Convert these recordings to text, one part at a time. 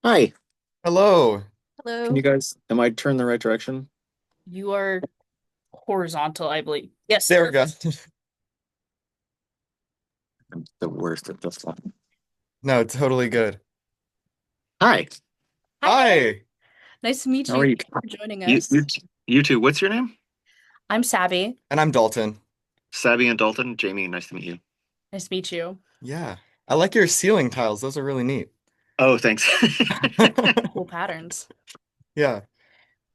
Hi. Hello. Can you Hello. guys, am I turned the right direction? You are horizontal, I believe. Yes, There we go. perfect. I'm the worst at this one. No, totally good. Hi. Hi. Hi. Nice to meet How you. are you? Thank you for joining You, you, us. you two. What's your name? I'm Sabby. And I'm Dalton. Sabby and Dalton. Jamie, nice to meet you. Nice to meet you. Yeah. I like your ceiling tiles. Those are really neat. Oh, thanks. Cool patterns. Yeah.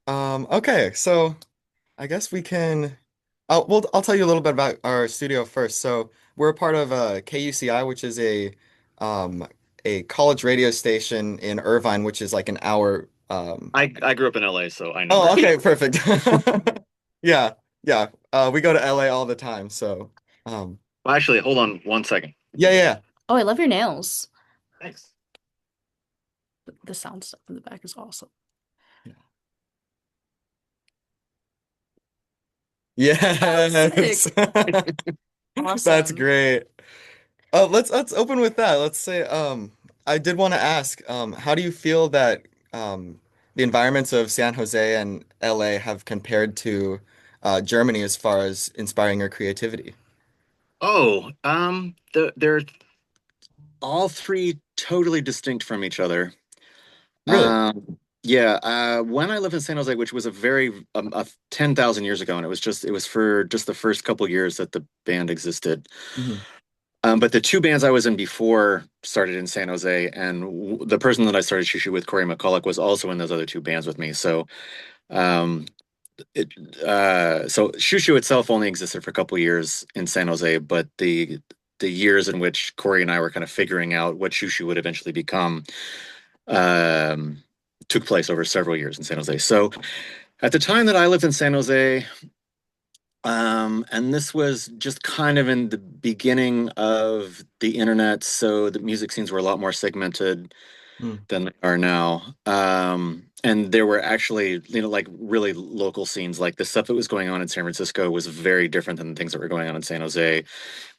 Okay, so I guess we can I'll tell you a little bit about our studio first. So we're a part of KUCI, which is um a college radio station in Irvine, which is like an hour I grew up in LA, so I know Oh, Irvine. okay, perfect. Yeah, yeah. We go to LA all the time, so um Well, actually, hold on one second. yeah, yeah. Oh, I love your nails. Thanks. The sound stuff in the back is awesome. Yeah. Oh, sick. Yes. That's Awesome. great. Let's open with that. Let's say, I did want to ask, how do you feel that the environments of San Jose and LA have compared to Germany as far as inspiring your creativity? Oh, they're all three totally distinct from each other. Really? Yeah, when I lived in San Jose, which was a 10,000 years ago, and it was for just the first couple years that the band existed. Hmm. But the two bands I was in before started in San Jose, and the person that I started Shushu with, Corey McCulloch, was also in those other two bands with me. Um, it, so Shushu itself only existed for a couple years in San Jose, but the years in which Corey and I were kind of figuring out what Shushu would eventually become um, took place over several years in San Jose. So at the time that I lived in San Jose, and this was just kind of in the beginning of the internet, so the music scenes were a lot more segmented Mm. than they are now. And there were actually, like really local scenes, like the stuff that was going on in San Francisco was very different than the things that were going on in San Jose,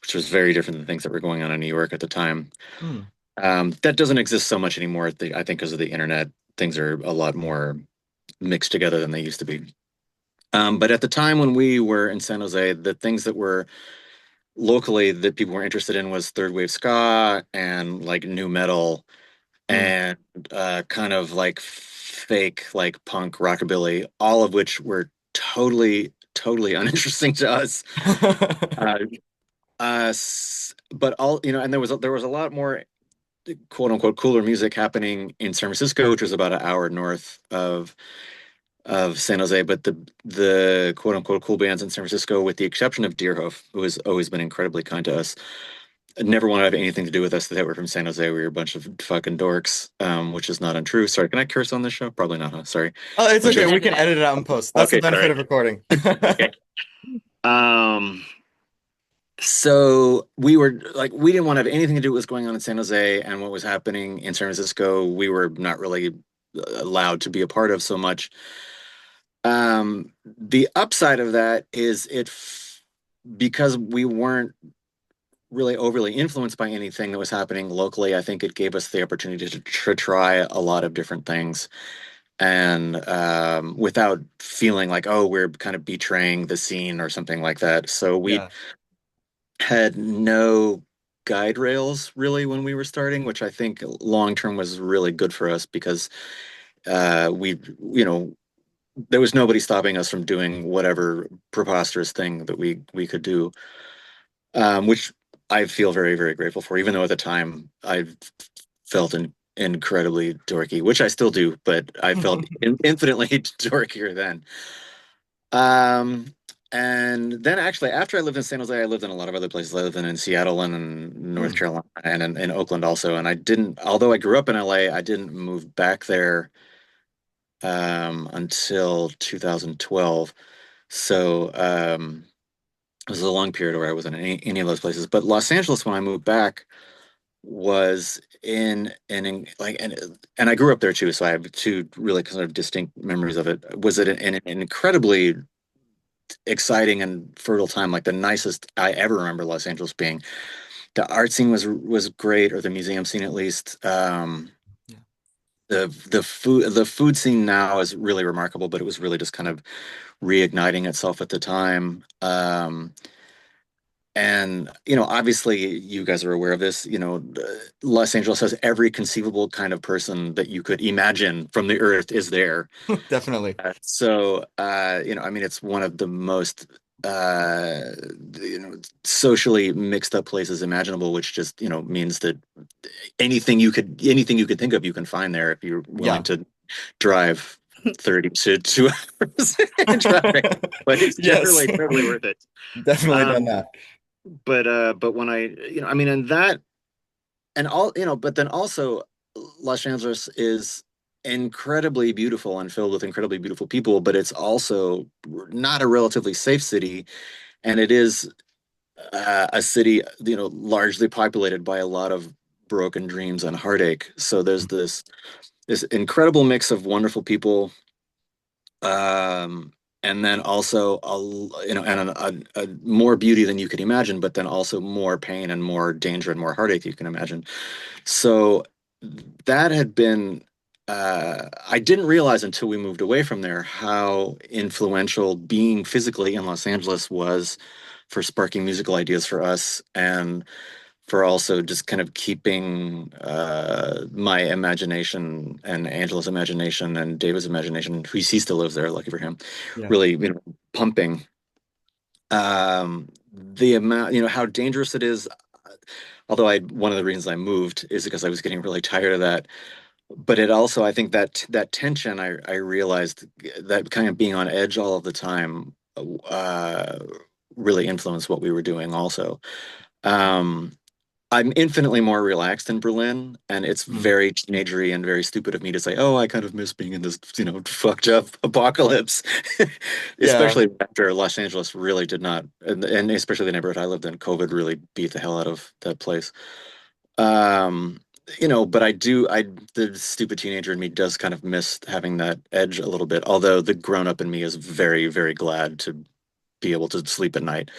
which was very different than things that were going on in New York at the time. Mm. That doesn't exist so much anymore. I think because of the internet, things are a lot more mixed together than they used to be. But at the time when we were in San Jose, the things that were locally that people were interested in was third wave ska and like new metal Mm. and kind of like fake like punk rockabilly, all of which were totally uninteresting to us. Uh, but all and there was a lot more quote unquote cooler music happening in San Francisco, which was about an hour north of San Jose. But the quote unquote cool bands in San Francisco, with the exception of Deerhoof, who has always been incredibly kind to us, never wanted to have anything to do with us that were from San Jose. We were a bunch of fucking dorks, which is not untrue. Sorry, can I curse on this show? Probably not, huh? Sorry. Oh, it's You Bunch can okay. of We edit can it. edit it out in post. That's the okay, benefit sorry. of recording. Okay. Um, so we didn't want to have anything to do with what was going on in San Jose and what was happening in San Francisco. We were not really allowed to be a part of so much. The upside of that is because we weren't really overly influenced by anything that was happening locally. I think it gave us the opportunity to try a lot of different things and without feeling like, oh, we're kind of betraying the scene or something like that. So we Yeah. had no guide rails really when we were starting, which I think long term was really good for us because we, you know, there was nobody stopping us from doing whatever preposterous thing that we could do, which I feel very grateful for. Even though at the time I felt incredibly dorky, which I still do, but I felt infinitely dorkier then. Um, and then actually, after I lived in San Jose, I lived in a lot of other places. I lived in Seattle and in North Hmm. Carolina and in Oakland also. And I didn't, although I grew up in LA, I didn't move back there until 2012. So it was a long period where I wasn't in any of those places. But Los Angeles, when I moved back, was and I grew up there too, so I have two really kind of distinct memories of it. Was it an incredibly exciting and fertile time, like the nicest I ever remember Los Angeles being. The art scene was great, or the museum scene at least. Yeah. the food scene now is really remarkable, but it was really just kind of reigniting itself at the time. And obviously, you guys are aware of this. Los Angeles has every conceivable kind of person that you could imagine from the earth is there. Definitely. I mean, it's one of the most uh, socially mixed up places imaginable, which just means that anything you could think of, you can find there if you're willing Yeah. to drive 30 to 2 hours in traffic. But it's Yes. generally totally worth it. Definitely done Um, that. but when I mean, and that and all, but then also Los Angeles is incredibly beautiful and filled with incredibly beautiful people, but it's also not a relatively safe city, and it is a city, largely populated by a lot of broken dreams and heartache. So there's this incredible mix of wonderful people, um, and then also and more beauty than you could imagine, but then also more pain and more danger and more heartache you can imagine. So that had been, I didn't realize until we moved away from there how influential being physically in Los Angeles was for sparking musical ideas for us, and for also just kind of keeping my imagination and Angela's imagination and David's imagination, who he still lives there, lucky for him, Yeah. really, pumping. The amount, how dangerous it is. Although one of the reasons I moved is because I was getting really tired of that. But it also, I think that tension, I realized that kind of being on edge all of the time, uh, really influenced what we were doing also. Um, I'm infinitely more relaxed in Berlin, and it's Mm. very teenagery and very stupid of me to say, "Oh, I kind of miss being in this, fucked up apocalypse," Yeah. especially after Los Angeles really did not, and especially the neighborhood I lived in, COVID really beat the hell out of that place. Um, but the stupid teenager in me does kind of miss having that edge a little bit. Although the grown up in me is very, very glad to be able to sleep at night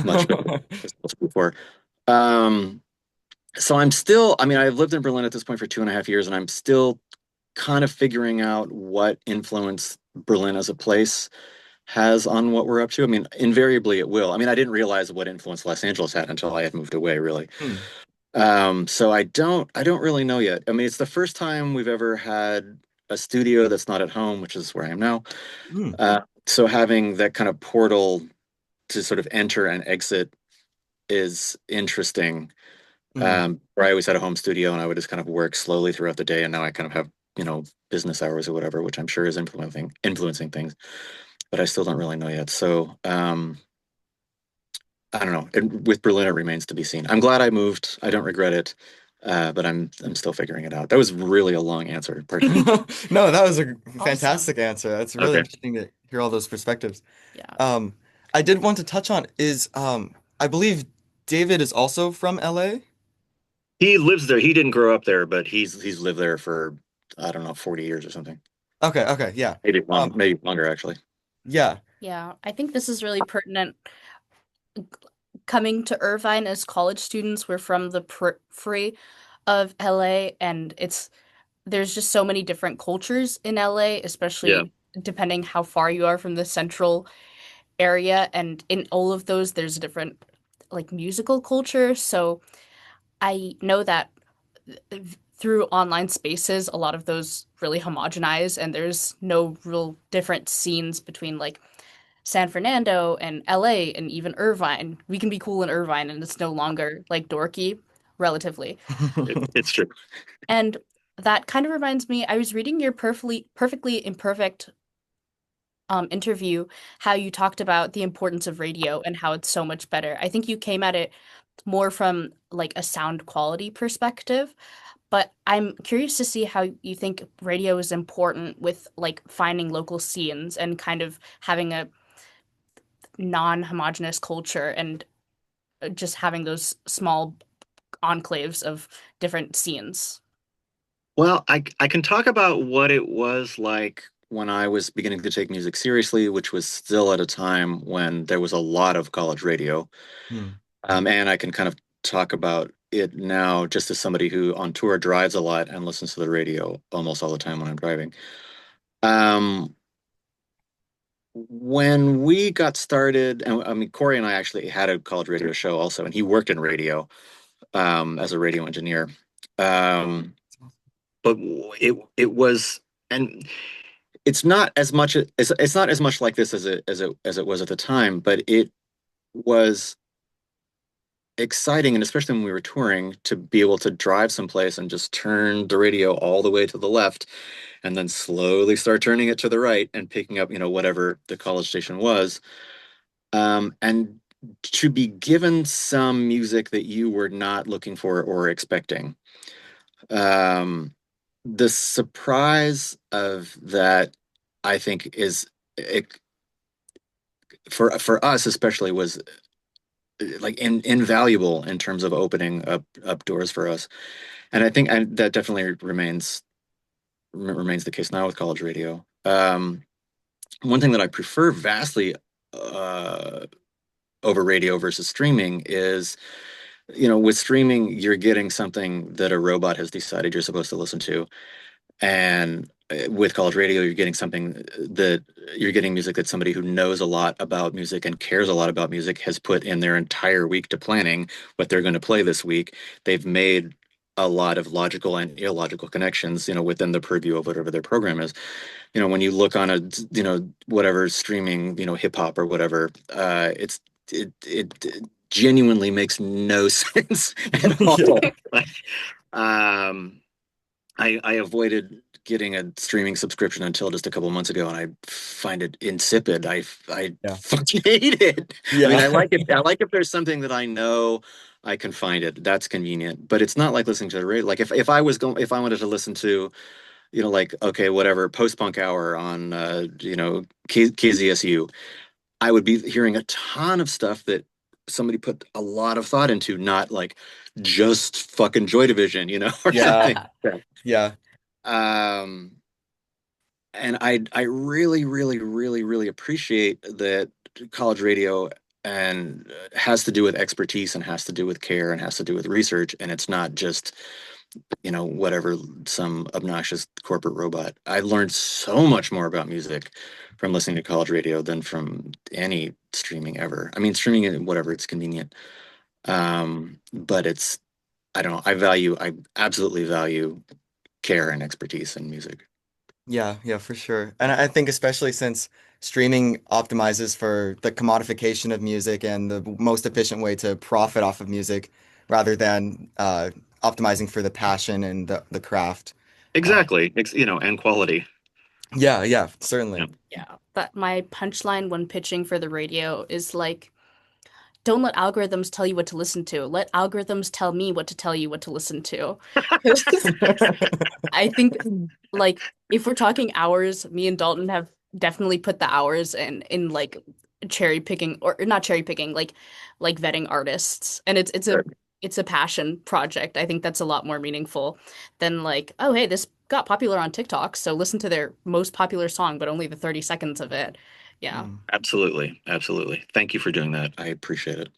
much better than I was before. Um, so I mean, I've lived in Berlin at this point for 2.5 years, and I'm still kind of figuring out what influence Berlin as a place has on what we're up to. I mean, invariably it will. I mean, I didn't realize what influence Los Angeles had until I had moved away, really. Hmm. So I don't really know yet. I mean, it's the first time we've ever had a studio that's not at home, which is where I am now. Hmm. So having that kind of portal to sort of enter and exit is interesting. Hmm. Where I always had a home studio and I would just kind of work slowly throughout the day, and now I kind of have, business hours or whatever, which I'm sure is influencing things, but I still don't really know yet. So I don't know. And with Berlin, it remains to be seen. I'm glad I moved. I don't regret it, but I'm still figuring it out. That was really a long answer. Pardon me. No, that was a Awesome. fantastic answer. That's really Okay. interesting to hear all those perspectives. Yeah. Um, I did want to touch on is I believe David is also from LA. He lives there. He didn't grow up there, but he's lived there for, I don't know, 40 years or something. Okay, okay, yeah. Maybe longer actually. Yeah. Yeah. I think this is really pertinent. Coming to Irvine as college students, we're from the periphery of LA, and there's just so many different cultures in LA, Yeah. especially depending how far you are from the central area. And in all of those, there's a different like musical culture. So I know that through online spaces, a lot of those really homogenize, and there's no real different scenes between like San Fernando and LA and even Irvine. We can be cool in Irvine, and it's no longer like dorky, relatively. It's true. And that kind of reminds me, I was reading your perfectly imperfect interview, how you talked about the importance of radio and how it's so much better. I think you came at it more from like a sound quality perspective, but I'm curious to see how you think radio is important with like finding local scenes and kind of having a non-homogeneous culture and just having those small enclaves of different scenes. Well, I can talk about what it was like when I was beginning to take music seriously, which was still at a time when there was a lot of college radio. Hmm. And I can kind of talk about it now just as somebody who on tour drives a lot and listens to the radio almost all the time when I'm driving. Um, when we got started, and I mean, Corey and I actually had a college radio show also, and he worked in radio as a radio engineer. Um, but it was, and it's not as much it's not as much like this as it was at the time, but it was exciting, and especially when we were touring, to be able to drive someplace and just turn the radio all the way to the left and then slowly start turning it to the right and picking up, whatever the college station was. And to be given some music that you were not looking for or expecting. Um, the surprise of that, I think, is it, for us especially was like invaluable in terms of opening up doors for us. And I think that definitely remains the case now with college radio. One thing that I prefer vastly uh, over radio versus streaming is, with streaming, you're getting something that a robot has decided you're supposed to listen to. And with college radio, you're getting music that somebody who knows a lot about music and cares a lot about music has put in their entire week to planning what they're going to play this week. They've made a lot of logical and illogical connections, within the purview of whatever their program is. When you look on whatever streaming, hip hop or whatever, it genuinely makes no sense at Yeah. all. Um, I avoided getting a streaming subscription until just a couple months ago, and I find it insipid. I Yeah. fucking hate it. I mean, Yeah. I like it. I like if there's something that I know I can find it. That's convenient, but it's not like listening to the radio. Like if I wanted to listen to, like, okay, whatever, post-punk hour on KZSU, I would be hearing a ton of stuff that somebody put a lot of thought into, not like just fucking Joy Division, or Yeah. something. Yeah. Yeah. Um, and I really, really, really, really appreciate that college radio and has to do with expertise and has to do with care and has to do with research, and it's not just, whatever, some obnoxious corporate robot. I learned so much more about music from listening to college radio than from any streaming ever. I mean, streaming, whatever, it's convenient. But I don't know, I absolutely value care and expertise in music. Yeah, yeah, for sure. And I think especially since streaming optimizes for the commodification of music and the most efficient way to profit off of music rather than optimizing for the passion and the craft. Uh, Exactly. And quality. yeah, yeah, Yeah. certainly. Yeah. But my punchline when pitching for the radio is like, don't let algorithms tell you what to listen to. Let algorithms tell me what to tell you what to listen to. I think like if we're talking hours, me and Dalton have definitely put the hours in like cherry picking or not cherry picking, like vetting artists. And it's a passion project. I think that's a lot more meaningful than like, oh hey, this got popular on TikTok, so listen to their most popular song, but only the 30 seconds of it. Yeah. Mm. Absolutely. Absolutely. Thank you for doing that. I appreciate it.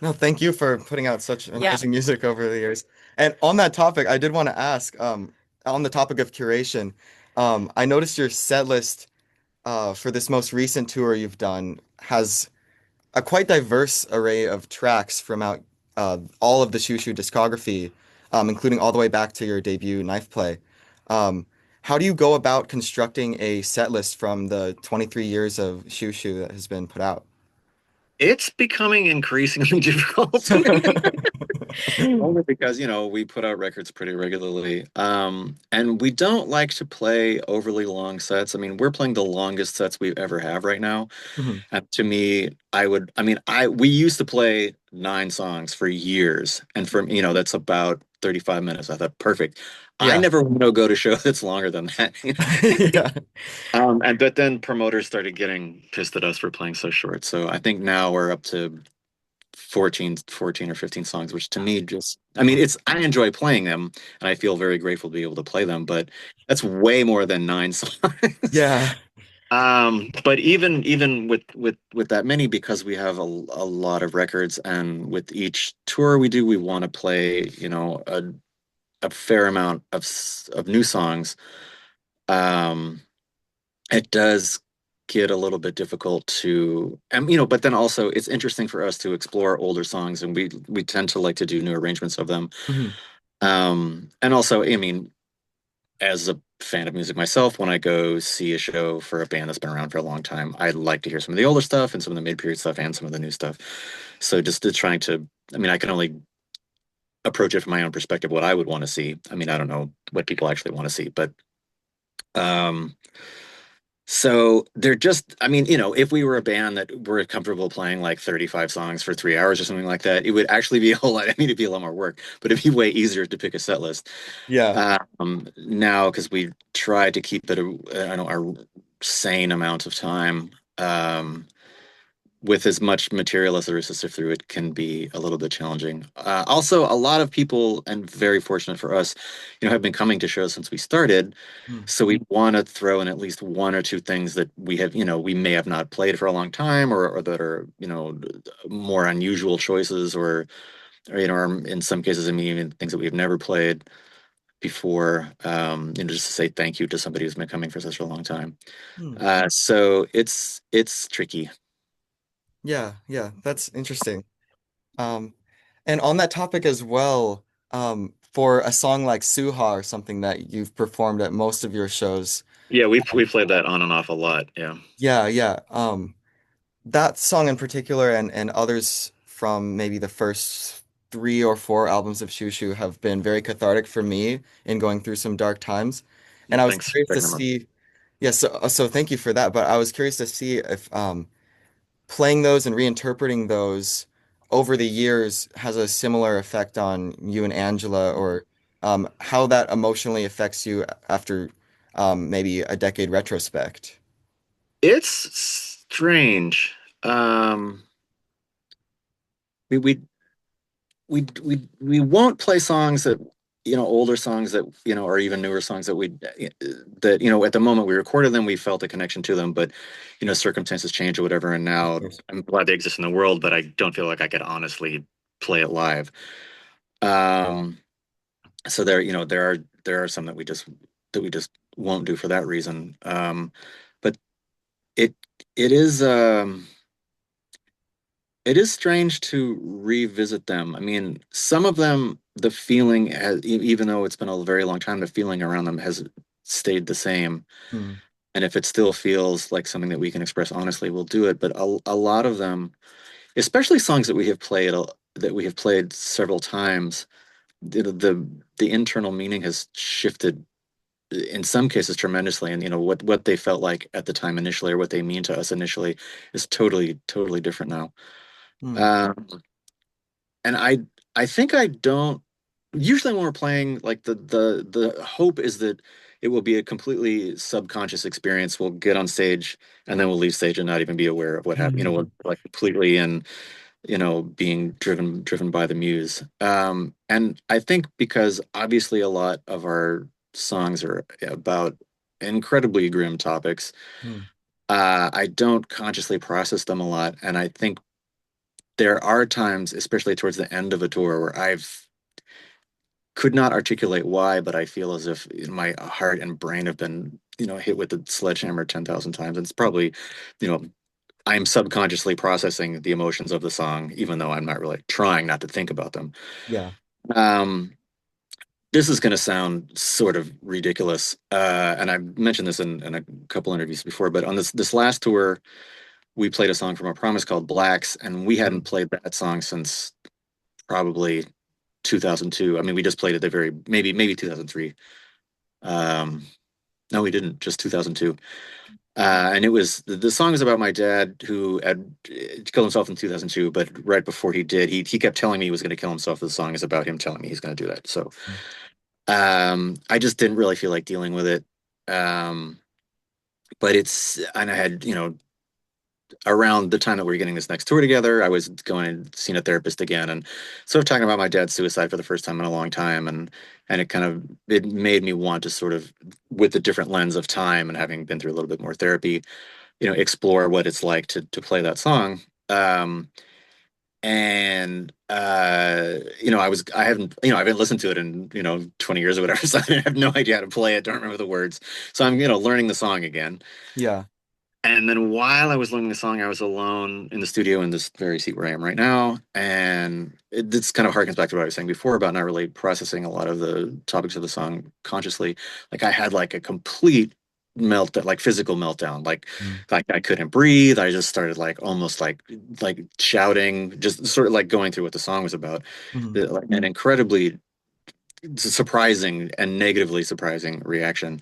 No, thank you for putting out such Yeah. amazing music over the years. And on that topic, I did want to ask, on the topic of curation, I noticed your set list for this most recent tour you've done has a quite diverse array of tracks from out all of the Shoo Shoo discography, including all the way back to your debut Knife Play. Um, how do you go about constructing a set list from the 23 years of Shoo Shoo that has been put out? It's becoming increasingly difficult. Only because, we put out records pretty regularly. And we don't like to play overly long sets. I mean, we're playing the longest sets we ever have right now. Mhm. And to me, we used to play 9 songs for years. And for, that's about 35 minutes. I thought, perfect. I Yeah. never want to go to a show that's longer than that. Yeah. But then promoters started getting pissed at us for playing so short. So I think now we're up to 14 or 15 songs, which to me just, I mean, I enjoy playing them and I feel very grateful to be able to play them, but that's way more than 9 songs. Yeah. But even with that many, because we have a lot of records, and with each tour we do, we want to play, a fair amount of new songs. Um, it does get a little bit difficult to, and but then also it's interesting for us to explore older songs, and we tend to like to do new arrangements of them. Mhm. And also, I mean, as a fan of music myself, when I go see a show for a band that's been around for a long time, I like to hear some of the older stuff and some of the mid-period stuff and some of the new stuff. So just to trying to, I mean, I can only approach it from my own perspective, what I would want to see. I mean, I don't know what people actually want to see, but um, so they're just, I mean, if we were a band that were comfortable playing like 35 songs for 3 hours or something like that, it would actually be a whole lot, I mean, it'd be a lot more work, but it'd be way easier to pick a set list. Yeah. Now, because we try to keep it a sane amount of time, with as much material as there is to sift through, it can be a little bit challenging. Also, a lot of people, and very fortunate for us, have been coming to shows since we started. Mm. So we want to throw in at least one or two things that we have, we may have not played for a long time, or that are, more unusual choices, or in some cases, I mean, even things that we've never played before, just to say thank you to somebody who's been coming for such a long time. Hmm. So it's tricky. Yeah, yeah, that's interesting. Um, and on that topic as well, for a song like Suha or something that you've performed at most of your shows, Yeah, we played that on and off a lot. Yeah. yeah, yeah. That song in particular and others from maybe the first 3 or 4 albums of Shushu have been very cathartic for me in going through some dark times. And I was Thanks curious for to checking them out. see, yeah, so thank you for that. But I was curious to see if playing those and reinterpreting those over the years has a similar effect on you and Angela, or how that emotionally affects you after maybe a decade retrospect. It's strange. Um, we we we won't play songs that, older songs that, or even newer songs that at the moment we recorded them, we felt a connection to them, but circumstances change or whatever, and Of now course. I'm glad they exist in the world, but I don't feel like I could honestly play it live. Um, so there are some that we just won't do for that reason. But it it is it is strange to revisit them. I mean, some of them, the feeling has, even though it's been a very long time, the feeling around them has stayed the same. Hmm. And if it still feels like something that we can express honestly, we'll do it. But a lot of them, especially songs that we have played several times, the internal meaning has shifted in some cases tremendously, and what they felt like at the time initially, or what they mean to us initially, is totally different now. Hmm. Um, and I think I don't usually, when we're playing, like, the hope is that it will be a completely subconscious experience. We'll get on stage and then we'll leave stage and not even be aware of what happened. We're, like, completely in, being driven by the muse. And I think because obviously a lot of our songs are about incredibly grim topics, Hmm. I don't consciously process them a lot. And I think there are times, especially towards the end of a tour, where I've could not articulate why, but I feel as if my heart and brain have been, hit with the sledgehammer 10,000 times. And it's probably, you know, I'm subconsciously processing the emotions of the song, even though I'm not really trying not to think about them. Yeah. Um, this is going to sound sort of ridiculous, and I've mentioned this in a couple interviews before. But on this last tour, we played a song from A Promise called Blacks, and we hadn't Hmm. played that song since probably 2002. I mean, we just played it the very maybe 2003. Um, no, we didn't. Just 2002. And it was the song is about my dad who had killed himself in 2002, but right before he did, he kept telling me he was going to kill himself. The song is about him telling me he's going to do that. So I just didn't really feel like dealing with it. Um, but and I had, around the time that we were getting this next tour together, I was going and seeing a therapist again, and sort of talking about my dad's suicide for the first time in a long time, and it kind of it made me want to sort of, with a different lens of time and having been through a little bit more therapy, explore what it's like to play that song. And I haven't listened to it in 20 years or whatever, so I have no idea how to play it, don't remember the words. So I'm learning the song again. Yeah. And then while I was learning the song, I was alone in the studio in this very seat where I am right now. And this kind of harkens back to what I was saying before about not really processing a lot of the topics of the song consciously. Like I had like a complete meltdown, like physical meltdown. Mm. Like I couldn't breathe. I just started like almost like shouting, just sort of like going through what the song was about. Mhm. Like an incredibly surprising and negatively surprising reaction.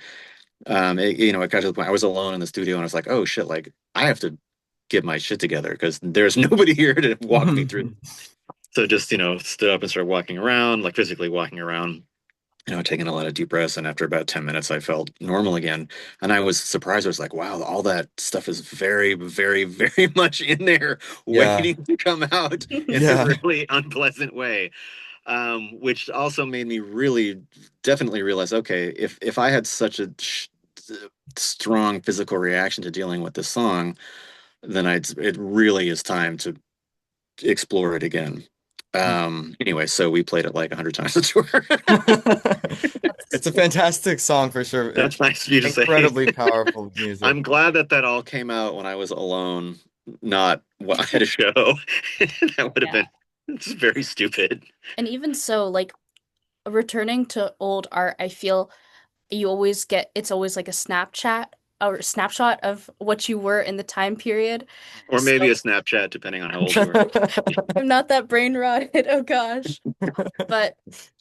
It got to the point I was alone in the studio and I was like, oh shit, like I have to get my shit together because there's nobody here to walk me through. So just, stood up and started walking around, like physically walking around, taking a lot of deep breaths. And after about 10 minutes, I felt normal again. And I was surprised. I was like, wow, all that stuff is very, very, very much in there Yeah. waiting to come out in a Yeah. really unpleasant way. Which also made me really definitely realize, okay, if I had such a strong physical reaction to dealing with this song, then it really is time to explore it again. Anyway, so we played it like 100 times a tour. It's a fantastic song for sure. That's nice of you to say. Incredibly powerful music. I'm glad that all came out when I was alone, not while I had a show. That would have Yeah. been it's very stupid. And even so, like returning to old art, I feel you always get it's always like a Snapchat or snapshot of what you were in the time period. Or maybe a So Snapchat, depending on how old you are. I'm not that brain rotted. Oh gosh. But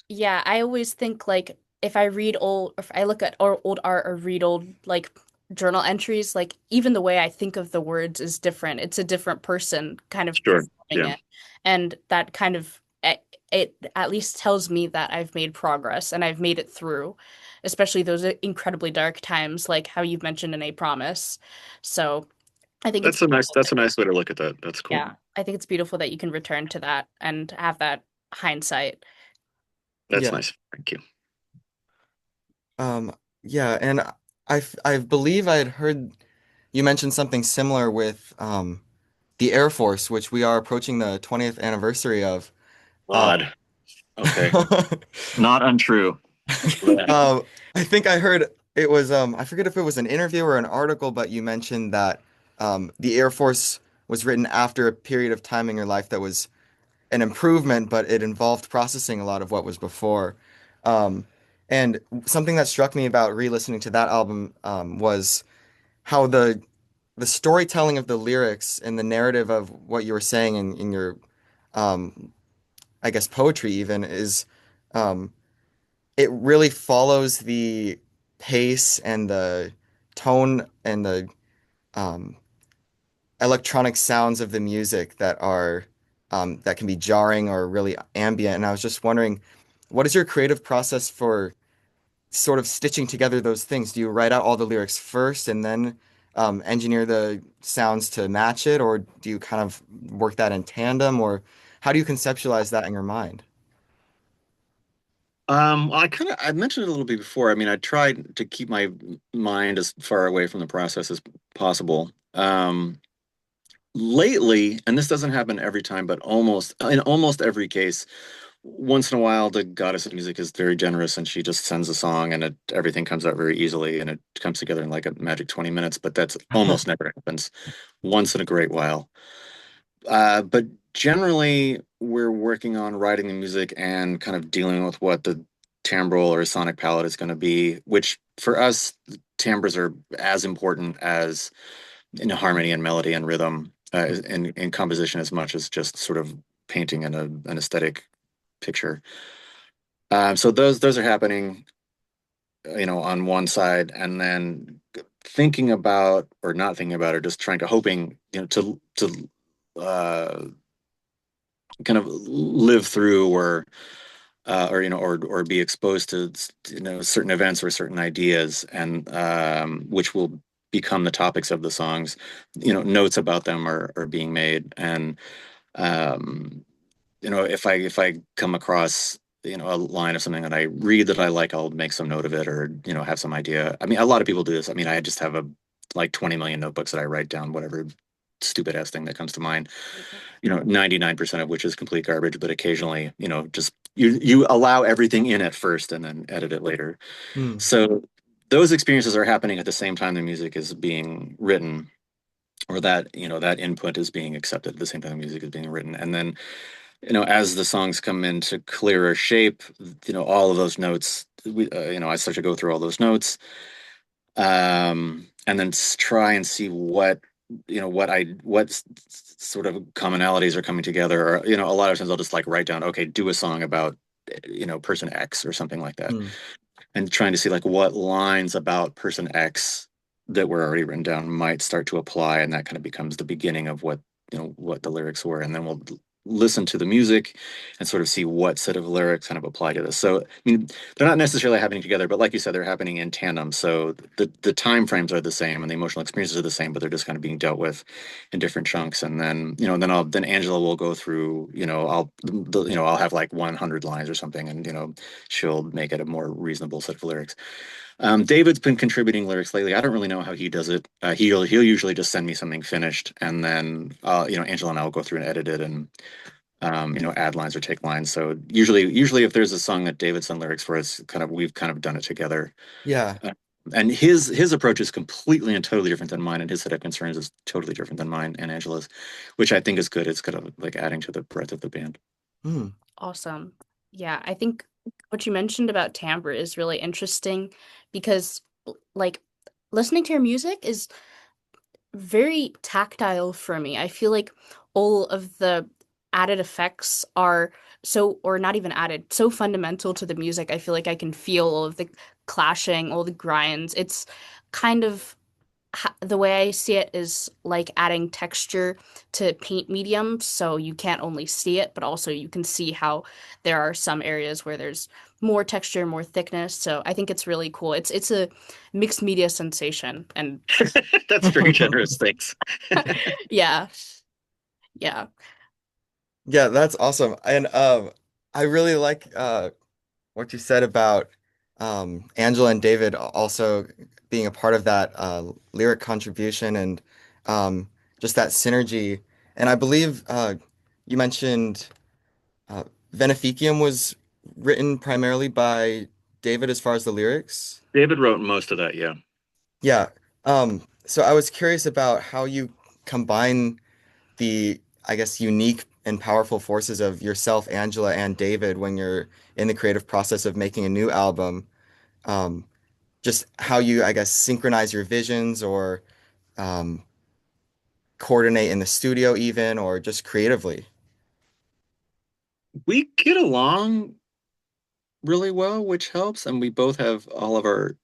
yeah, I always think like if I read old, if I look at old art or read old like journal entries, like even the way I think of the words is different. It's a different person kind of Sure. performing Yeah. it. And that kind of it at least tells me that I've made progress and I've made it through, especially those incredibly dark times like how you've mentioned in A Promise. So I think it's beautiful That's that a nice way to look at that. That's cool. yeah, I think it's beautiful that you can return to that and have that hindsight. That's Yeah. nice. Thank you. Um, yeah, and I believe I had heard you mention something similar with the Air Force, which we are approaching the 20th anniversary of. Um, Odd. Okay. Not untrue. Blech. I think I heard it was I forget if it was an interview or an article, but you mentioned that the Air Force was written after a period of time in your life that was an improvement, but it involved processing a lot of what was before. Um, and something that struck me about re-listening to that album was how the storytelling of the lyrics and the narrative of what you were saying in your um, I guess poetry even is um, it really follows the pace and the tone and the um, electronic sounds of the music that are that can be jarring or really ambient. And I was just wondering, what is your creative process for sort of stitching together those things? Do you write out all the lyrics first and then engineer the sounds to match it, or do you kind of work that in tandem, or how do you conceptualize that in your mind? I mentioned it a little bit before. I mean, I tried to keep my mind as far away from the process as possible. Lately, and this doesn't happen every time, but in almost every case, once in a while, the goddess of music is very generous and she just sends a song and everything comes out very easily and it comes together in like a magic 20 minutes, but that's almost never happens. Once in a great while. But generally, we're working on writing the music and kind of dealing with what the timbral or sonic palette is going to be, which for us, timbres are as important as in harmony and melody and rhythm in composition as much as just sort of painting an aesthetic picture. So those are happening, on one side, and then thinking about or not thinking about or just trying to hoping, to kind of live through or be exposed to certain events or certain ideas and which will become the topics of the songs. Notes about them are being made, and um, if I come across a line of something that I read that I like, I'll make some note of it, or have some idea. I mean, a lot of people do this. I mean, I just have like 20 million notebooks that I write down whatever stupid ass thing that comes to mind. 99% of which is complete garbage, but occasionally, just you allow everything in at first and then edit it later. Hmm. So those experiences are happening at the same time the music is being written, or that input is being accepted at the same time the music is being written. And then, as the songs come into clearer shape, all of those notes, I start to go through all those notes, and then try and see what sort of commonalities are coming together. Or, a lot of times I'll just like write down, okay, do a song about, person X or something like that, Hmm. and trying to see like what lines about person X that were already written down might start to apply, and that kind of becomes the beginning of what the lyrics were, and then we'll listen to the music and sort of see what set of lyrics kind of apply to this. So I mean, they're not necessarily happening together, but like you said, they're happening in tandem. So the time frames are the same and the emotional experiences are the same, but they're just kind of being dealt with in different chunks. And then then Angela will go through, I'll have like 100 lines or something, and she'll make it a more reasonable set of lyrics. David's been contributing lyrics lately. I don't really know how he does it. He'll usually just send me something finished, and then Angela and I will go through and edit it, and add lines or take lines. So usually if there's a song that David's done lyrics for, we've kind of done it together. Yeah. Uh, and his approach is completely and totally different than mine, and his set of concerns is totally different than mine and Angela's, which I think is good. It's kind of like adding to the breadth of the band. Hmm. Awesome. Yeah, I think what you mentioned about timbre is really interesting because, like, listening to your music is very tactile for me. I feel like all of the added effects are or not even added, so fundamental to the music. I feel like I can feel all of the clashing, all the grinds. It's kind of the way I see it is like adding texture to paint medium, so you can't only see it, but also you can see how there are some areas where there's more texture, more thickness. So I think it's really cool. It's a mixed media sensation, and That's very generous. Thanks. yeah, yeah. Yeah, that's awesome. And I really like what you said about Angela and David also being a part of that lyric contribution and um, just that synergy. And I believe you mentioned uh, Beneficium was written primarily by David as far as the lyrics. David wrote most of that, yeah. Yeah. So I was curious about how you combine the, I guess, unique and powerful forces of yourself, Angela, and David when you're in the creative process of making a new album. Um, just how you, I guess, synchronize your visions or um, coordinate in the studio, even, or just creatively. We get along really well, which helps, and we both have all of our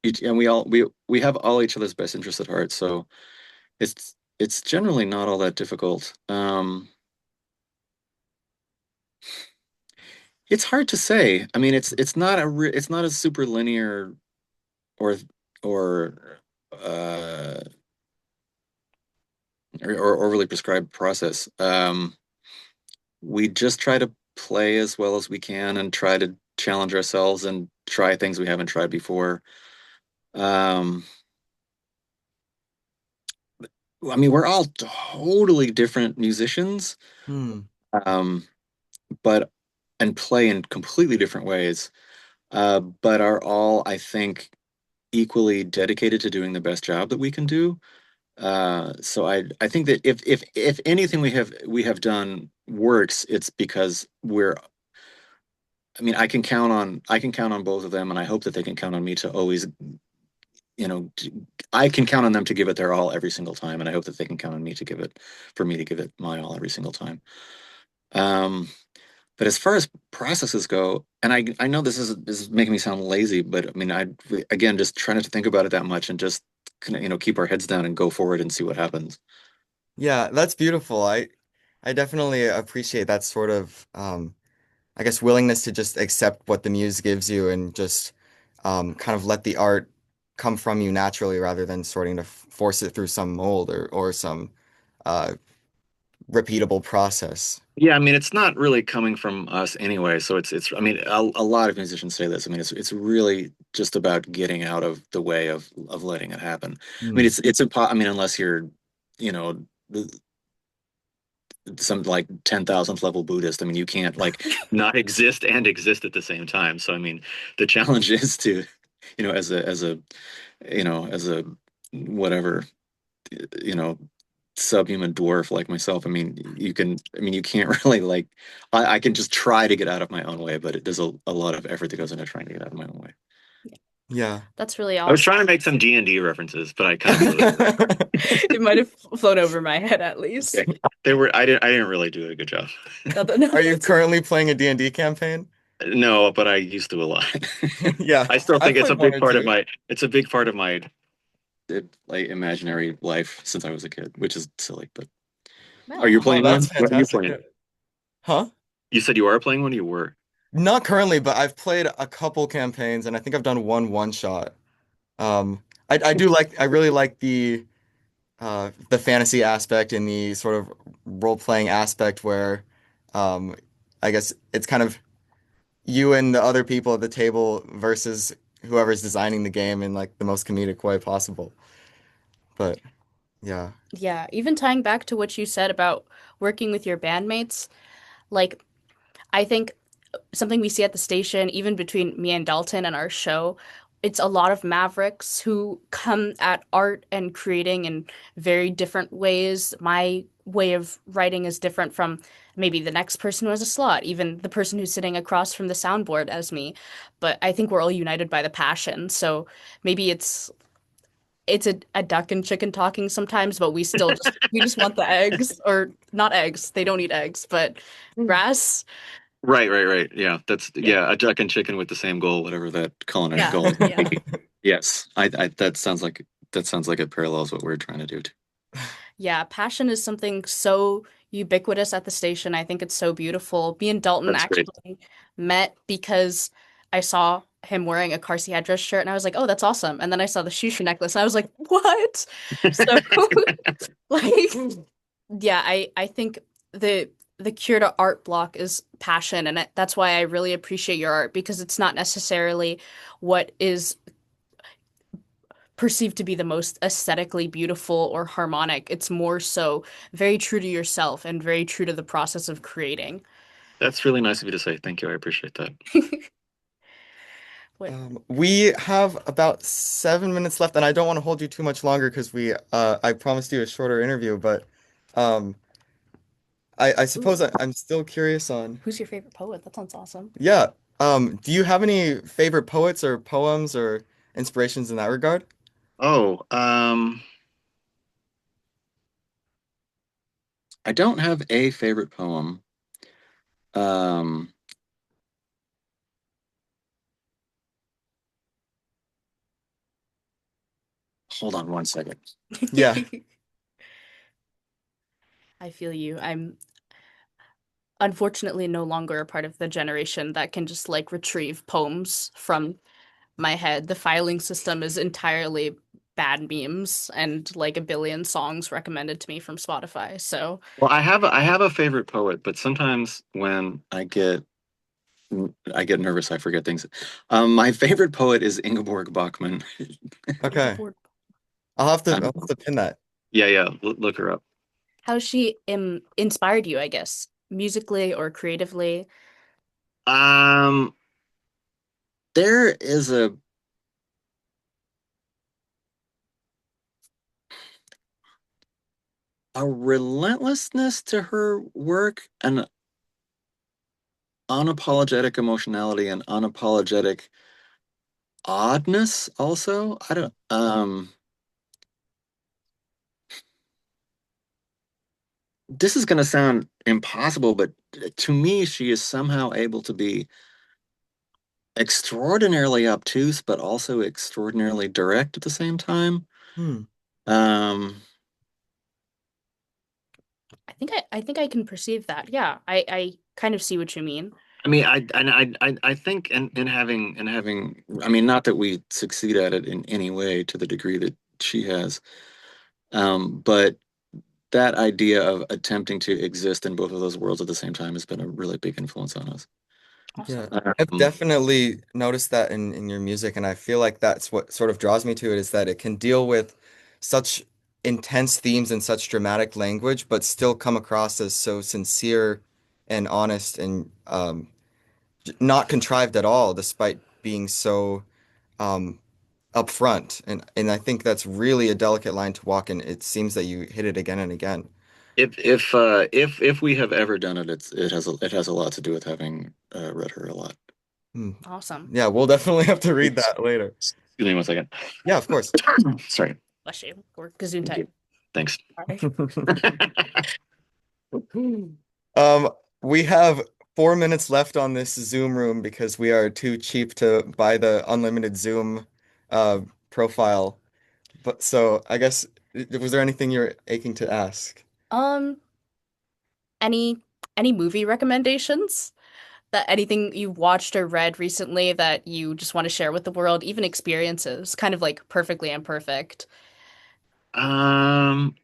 each, and we have all each other's best interests at heart. So it's generally not all that difficult. It's hard to say. I mean, it's not a super linear or or uh or overly prescribed process. We just try to play as well as we can and try to challenge ourselves and try things we haven't tried before. Um, I mean, we're all totally different musicians, Hmm. um, but and play in completely different ways, but are all, I think, equally dedicated to doing the best job that we can do. So I think that if anything we have done works, it's because we're. I mean, I can count on both of them, and I hope that they can count on me to always, you know, I can count on them to give it their all every single time, and I hope that they can count on me to give it my all every single time. Um, but as far as processes go, and I know this is making me sound lazy, but I mean, again just try not to think about it that much and just kind of keep our heads down and go forward and see what happens. Yeah, that's beautiful. I definitely appreciate that sort of I guess willingness to just accept what the muse gives you and just kind of let the art come from you naturally rather than sorting to force it through some mold or some uh, repeatable process. Yeah, I mean, it's not really coming from us anyway. So it's. I mean, a lot of musicians say this. I mean, it's really just about getting out of the way of letting it happen. I mean, Hmm. it's I mean, unless you're, you know, some like 10,000th level Buddhist. I mean, you can't like not exist and exist at the same time. So I mean, the challenge is to, as a whatever, you know, subhuman dwarf like myself. I mean, you can't really like, I can just try to get out of my own way, but there's a lot of effort that goes into trying to get out of my own way. Yeah. That's really I was awesome. trying to make some D&D references, but I kind of blew it. It might have flown over my head at least. Okay. I didn't really do a good job. No, no, Are you that's currently playing a D&D campaign? No, but I used to a lot. Yeah, I still I've think played one or two. it's a big part of my like imaginary life since I was a kid, which is silly, but are you no. Oh, playing that's one? What are you fantastic. playing? No. Huh? You said you are playing one, or you were? Not currently, but I've played a couple campaigns and I think I've done one shot. I really like the fantasy aspect and the sort of role-playing aspect where um I guess it's kind of you and the other people at the table versus whoever's designing the game in like the most comedic way possible. But yeah. Yeah, even tying back to what you said about working with your bandmates, like I think something we see at the station, even between me and Dalton and our show, it's a lot of mavericks who come at art and creating in very different ways. My way of writing is different from maybe the next person who has a slot, even the person who's sitting across from the soundboard as me. But I think we're all united by the passion. So maybe it's a duck and chicken talking sometimes, but we just want the eggs or not eggs. They don't eat eggs, but grass. Right, right, right. Yeah, that's Yeah. yeah, a duck and chicken with the same goal, whatever that culinary Yeah. goal is. Yeah. Yes, that sounds like it parallels what we're trying to do too. Yeah, passion is something so ubiquitous at the station. I think it's so beautiful. Me and Dalton That's great. actually met because I saw him wearing a Carsey Headdress shirt and I was like, oh, that's awesome. And then I saw the shushu necklace and I was like, what? So like yeah, I think the cure to art block is passion and that's why I really appreciate your art because it's not necessarily what is perceived to be the most aesthetically beautiful or harmonic. It's more so very true to yourself and very true to the process of creating. That's really nice of you to say. Thank you. I appreciate that. What? We have about 7 minutes left, and I don't want to hold you too much longer because I promised you a shorter interview, but um, I Ooh, suppose I'm still curious on, who's your favorite poet? That sounds awesome. yeah. Do you have any favorite poets or poems or inspirations in that regard? Oh, I don't have a favorite poem. Um, Hold on one second. Yeah. I feel you. I'm unfortunately no longer a part of the generation that can just like retrieve poems from my head. The filing system is entirely bad memes and like a billion songs recommended to me from Spotify. So, Well, I have a favorite poet, but sometimes when I get nervous, I forget things. My favorite poet is Ingeborg Bachmann. Okay. Ingeborg, I'll Um, have to pin that. yeah, look her up. how she inspired you, I guess, musically or creatively. Um, there is a relentlessness to her work, an unapologetic emotionality, and unapologetic oddness also. I don't This is going to sound impossible, but to me she is somehow able to be extraordinarily obtuse but also extraordinarily direct at the same time. Hmm. Um I think I can perceive that. Yeah, I kind of see what you mean. I mean, I think in having, I mean, not that we succeed at it in any way to the degree that she has, but that idea of attempting to exist in both of those worlds at the same time has been a really big influence on us. Yeah, Awesome. I've Um, definitely noticed that in your music, and I feel like that's what sort of draws me to it is that it can deal with such intense themes and such dramatic language, but still come across as so sincere and honest and not contrived at all, despite being so um, upfront. And I think that's really a delicate line to walk, and it seems that you hit it again and again. if we have ever done it, it has a lot to do with having read her a lot. Hmm. Awesome. Yeah, we'll definitely have to read Excuse that later. me 1 second. Yeah, of course. Sorry. Bless you. We're gazoon Thank tight. you. Thanks. Sorry. Um, we have 4 minutes left on this Zoom room because we are too cheap to buy the unlimited Zoom uh, profile. But so I guess was there anything you're aching to ask? Um, any any movie recommendations? That anything you've watched or read recently that you just want to share with the world, even experiences, kind of like perfectly imperfect. I'm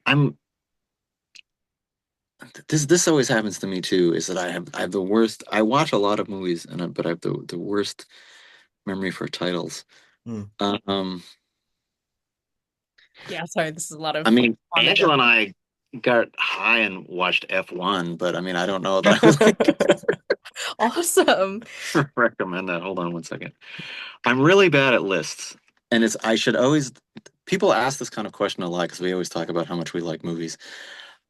this always happens to me too, is that I have the worst. I watch a lot of movies but I have the worst memory for titles. Hmm. Um, Yeah, sorry, this is a lot I of mean, on the Angela go. and I got high and watched F1, but I mean, I don't know that I would like Awesome. to recommend that. Hold on 1 second. I'm really bad at lists, and I should always people ask this kind of question a lot because we always talk about how much we like movies.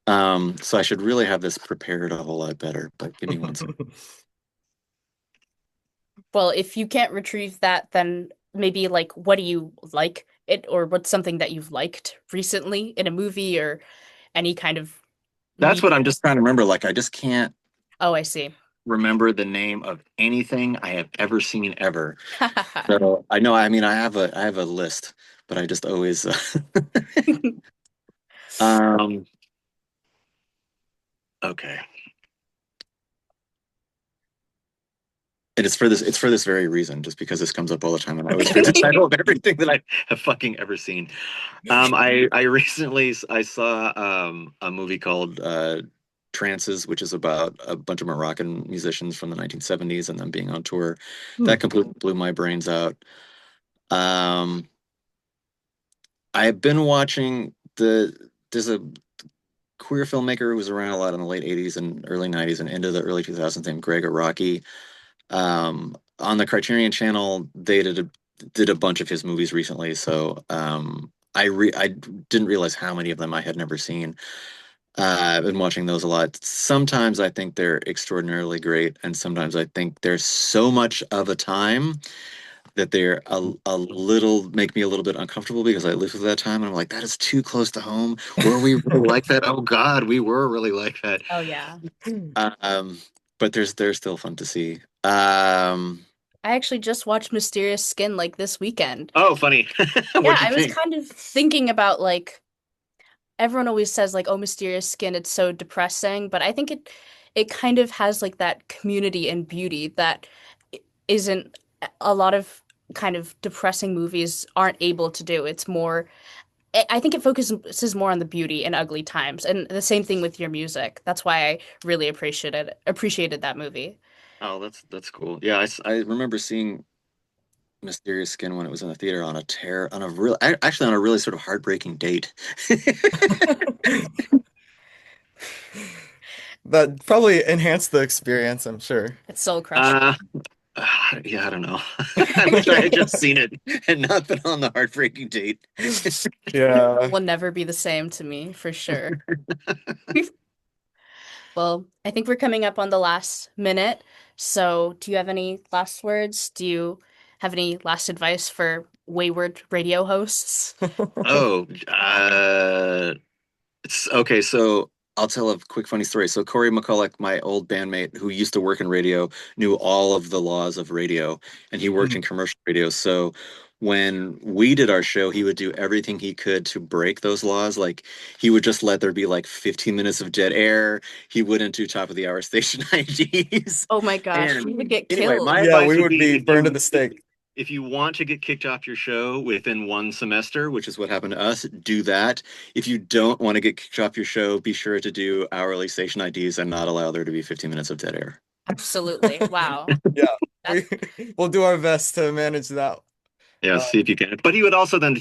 So I should really have this prepared a whole lot better, but give me 1 second. Well, if you can't retrieve that, then maybe like what do you like it or what's something that you've liked recently in a movie or any kind of That's media? what I'm just trying to remember. Like, I just can't Oh, I see. remember the name of anything I have ever seen ever. So I know, I mean, I have a list, but I just always um okay. And it's for this very reason, just because this comes up all the time and I always forget the title of everything that I have fucking ever seen. I recently I saw a movie called Trances, which is about a bunch of Moroccan musicians from the 1970s and them being on tour. Hmm. That completely blew my brains out. Um, I've been watching there's a queer filmmaker who was around a lot in the late 80s and early 90s and into the early 2000s named Greg Araki. On the Criterion Channel, they did a bunch of his movies recently, so I didn't realize how many of them I had never seen. I've been watching those a lot. Sometimes I think they're extraordinarily great, and sometimes I think there's so much of a time that they're a little make me a little bit uncomfortable because I lived through that time, and I'm like, that is too close to home. Were we really like that? Oh God, we were really like that. Oh yeah. Um, but they're still fun to see. I actually just watched Mysterious Skin like this weekend. Oh, funny. Yeah, What'd you I was think? kind of thinking about like everyone always says like, "Oh, Mysterious Skin, it's so depressing," but I think it kind of has like that community and beauty that isn't a lot of kind of depressing movies aren't able to do. It's more I think it focuses more on the beauty in ugly times, and the same thing with your music. That's why I really appreciated that movie. Oh, that's cool. Yeah, I remember seeing Mysterious Skin when it was in the theater on a real actually on a really sort of heartbreaking date. That probably enhanced the experience, I'm sure. It's soul crushing. Uh, yeah, I don't know. I wish I had just seen it and not been on the heartbreaking date. Yeah. Will never be the same to me for sure. Well, I think we're coming up on the last minute. So, do you have any last words? Do you have any last advice for wayward radio hosts? Oh, it's okay. So I'll tell a quick funny story. So Corey McCulloch, my old bandmate who used to work in radio, knew all of the laws of radio, and he worked in commercial radio. So when we did our show, he would do everything he could to break those laws. Like he would just let there be like 15 minutes of dead air. He wouldn't do top of the hour station IDs. Oh my gosh, And we would get anyway, my killed. Yeah, advice we would would be be burned at the stake. if you want to get kicked off your show within one semester, which is what happened to us, do that. If you don't want to get kicked off your show, be sure to do hourly station IDs and not allow there to be 15 minutes of dead air. Absolutely. Wow. Yeah, That we we'll do our best to manage that. Yeah, Uh, see if you can. But he would also then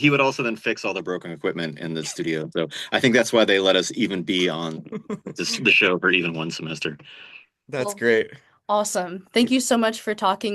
fix all the broken equipment in the studio. So I think that's why they let us even be on the show for even one semester. that's well, great. awesome. Thank you so much for talking